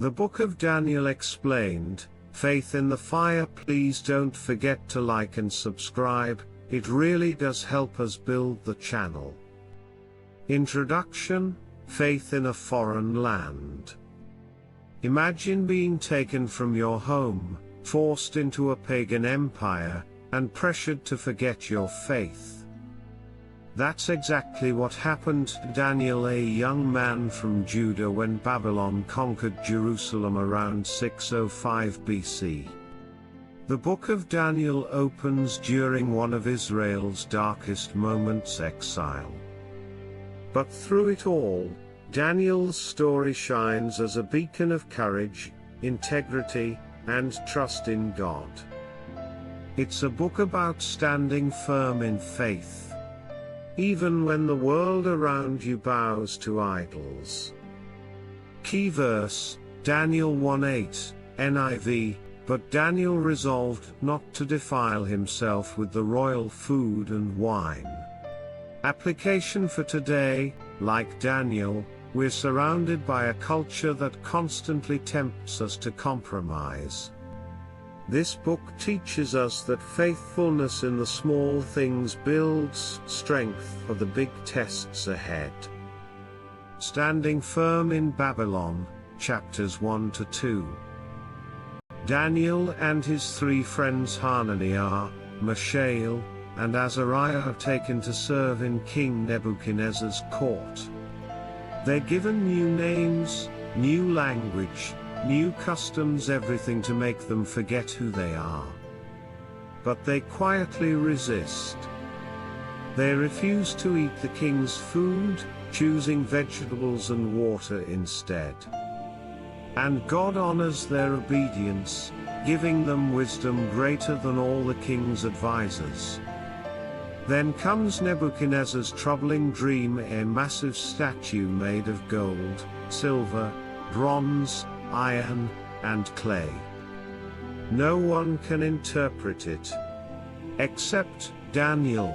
The Book of Daniel Explained, Faith in the Fire. Please don't forget to like and subscribe, it really does help us build the channel. Introduction, Faith in a Foreign Land. Imagine being taken from your home, forced into a pagan empire, and pressured to forget your faith. That's exactly what happened to Daniel, a young man from Judah, when Babylon conquered Jerusalem around 605 BC. The Book of Daniel opens during one of Israel's darkest moments, exile. But through it all, Daniel's story shines as a beacon of courage, integrity, and trust in God. It's a book about standing firm in faith, even when the world around you bows to idols. Key verse, Daniel 1:8, NIV, but Daniel resolved not to defile himself with the royal food and wine. Application for today, like Daniel, we're surrounded by a culture that constantly tempts us to compromise. This book teaches us that faithfulness in the small things builds strength for the big tests ahead. Standing firm in Babylon, chapters 1-2. Daniel and his three friends Hananiah, Mishael, and Azariah are taken to serve in King Nebuchadnezzar's court. They're given new names, new language, new customs, everything to make them forget who they are. But they quietly resist. They refuse to eat the king's food, choosing vegetables and water instead. And God honors their obedience, giving them wisdom greater than all the king's advisors. Then comes Nebuchadnezzar's troubling dream, a massive statue made of gold, silver, bronze, iron, and clay. No one can interpret it, except Daniel.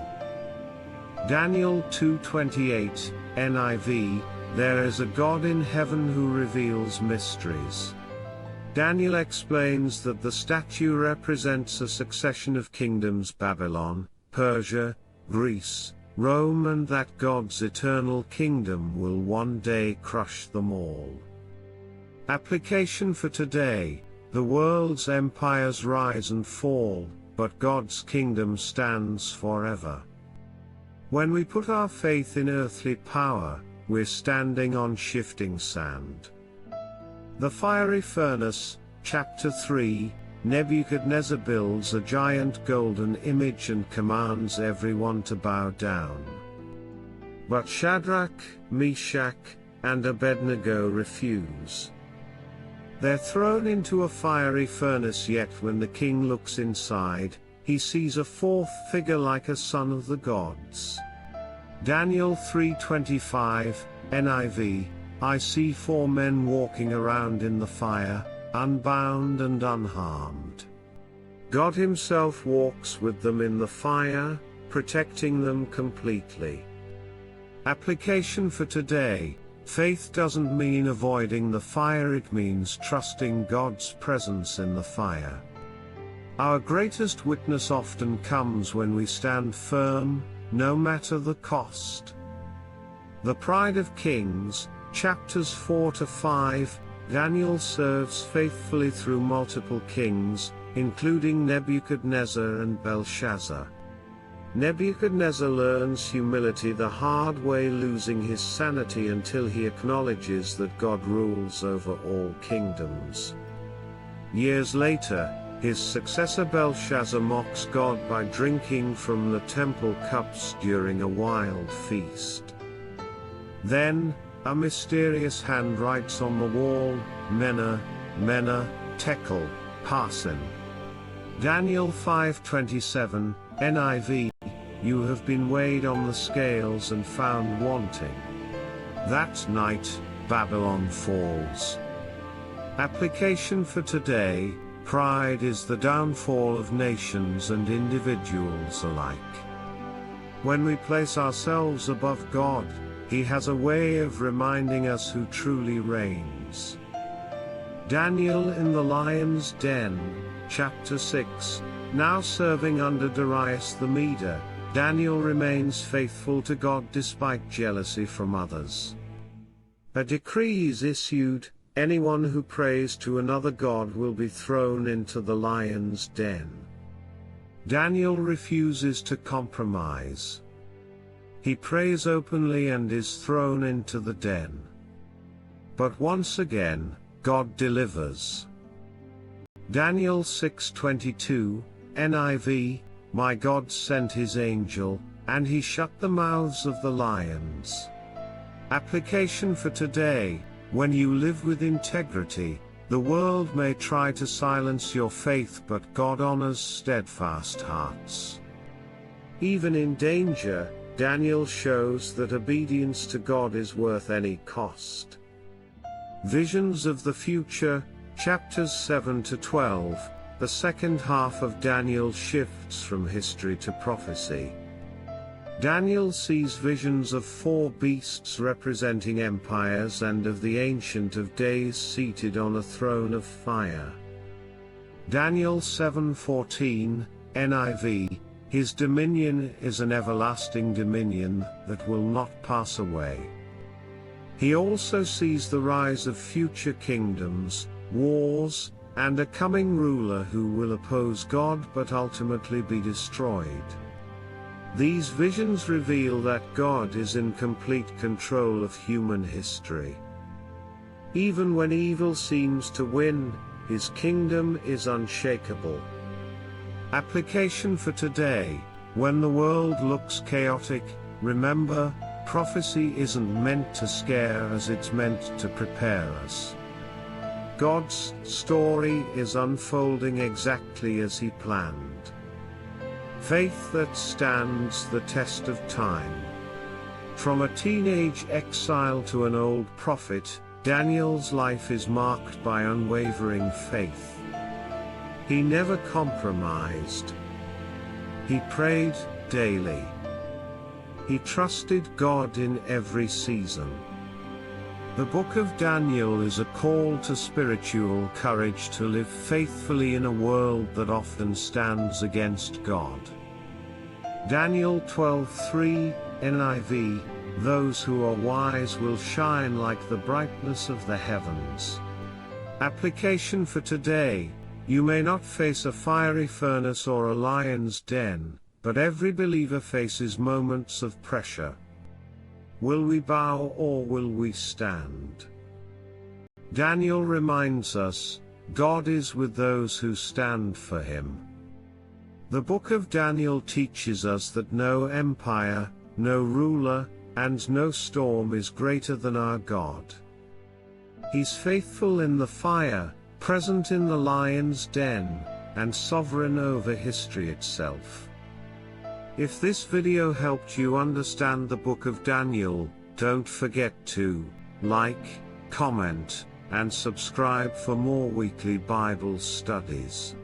Daniel 2:28, NIV, there is a God in heaven who reveals mysteries. Daniel explains that the statue represents a succession of kingdoms: Babylon, Persia, Greece, Rome, and that God's eternal kingdom will one day crush them all. Application for today, the world's empires rise and fall, but God's kingdom stands forever. When we put our faith in earthly power, we're standing on shifting sand. The fiery furnace, chapter 3, Nebuchadnezzar builds a giant golden image and commands everyone to bow down. But Shadrach, Meshach, and Abednego refuse. They're thrown into a fiery furnace, yet when the king looks inside, he sees a fourth figure like a son of the gods. Daniel 3:25, NIV, I see four men walking around in the fire, unbound and unharmed. God himself walks with them in the fire, protecting them completely. Application for today, faith doesn't mean avoiding the fire, it means trusting God's presence in the fire. Our greatest witness often comes when we stand firm, no matter the cost. The Pride of Kings, chapters 4-5, Daniel serves faithfully through multiple kings, including Nebuchadnezzar and Belshazzar. Nebuchadnezzar learns humility the hard way, losing his sanity until he acknowledges that God rules over all kingdoms. Years later, his successor Belshazzar mocks God by drinking from the temple cups during a wild feast. Then, a mysterious hand writes on the wall, Mene, Mene, Tekel, Parsin. Daniel 5:27, NIV, you have been weighed on the scales and found wanting. That night, Babylon falls. Application for today, pride is the downfall of nations and individuals alike. When we place ourselves above God, He has a way of reminding us who truly reigns. Daniel in the lion's den, chapter 6. Now serving under Darius the Mede, Daniel remains faithful to God despite jealousy from others. A decree is issued: anyone who prays to another god will be thrown into the lion's den. Daniel refuses to compromise. He prays openly and is thrown into the den. But once again, God delivers. Daniel 6:22, NIV, my God sent his angel, and he shut the mouths of the lions. Application for today: when you live with integrity, the world may try to silence your faith, but God honors steadfast hearts. Even in danger, Daniel shows that obedience to God is worth any cost. Visions of the future, chapters 7 to 12. The second half of Daniel shifts from history to prophecy. Daniel sees visions of 4 beasts representing empires and of the Ancient of Days seated on a throne of fire. Daniel 7:14, NIV, his dominion is an everlasting dominion that will not pass away. He also sees the rise of future kingdoms, wars, and a coming ruler who will oppose God but ultimately be destroyed. These visions reveal that God is in complete control of human history. Even when evil seems to win, his kingdom is unshakable. Application for today: when the world looks chaotic, remember, prophecy isn't meant to scare us, it's meant to prepare us. God's story is unfolding exactly as he planned. Faith that stands the test of time. From a teenage exile to an old prophet, Daniel's life is marked by unwavering faith. He never compromised. He prayed daily. He trusted God in every season. The book of Daniel is a call to spiritual courage to live faithfully in a world that often stands against God. Daniel 12:3, NIV, those who are wise will shine like the brightness of the heavens. Application for today: you may not face a fiery furnace or a lion's den, but every believer faces moments of pressure. Will we bow or will we stand? Daniel reminds us, God is with those who stand for him. The book of Daniel teaches us that no empire, no ruler, and no storm is greater than our God. He's faithful in the fire, present in the lion's den, and sovereign over history itself. If this video helped you understand the book of Daniel, don't forget to like, comment, and subscribe for more weekly Bible studies.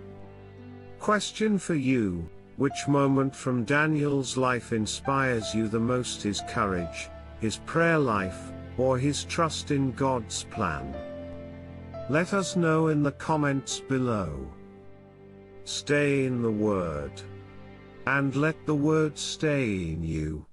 Question for you: which moment from Daniel's life inspires you the most? His courage, his prayer life, or his trust in God's plan? Let us know in the comments below. Stay in the Word, and let the Word stay in you.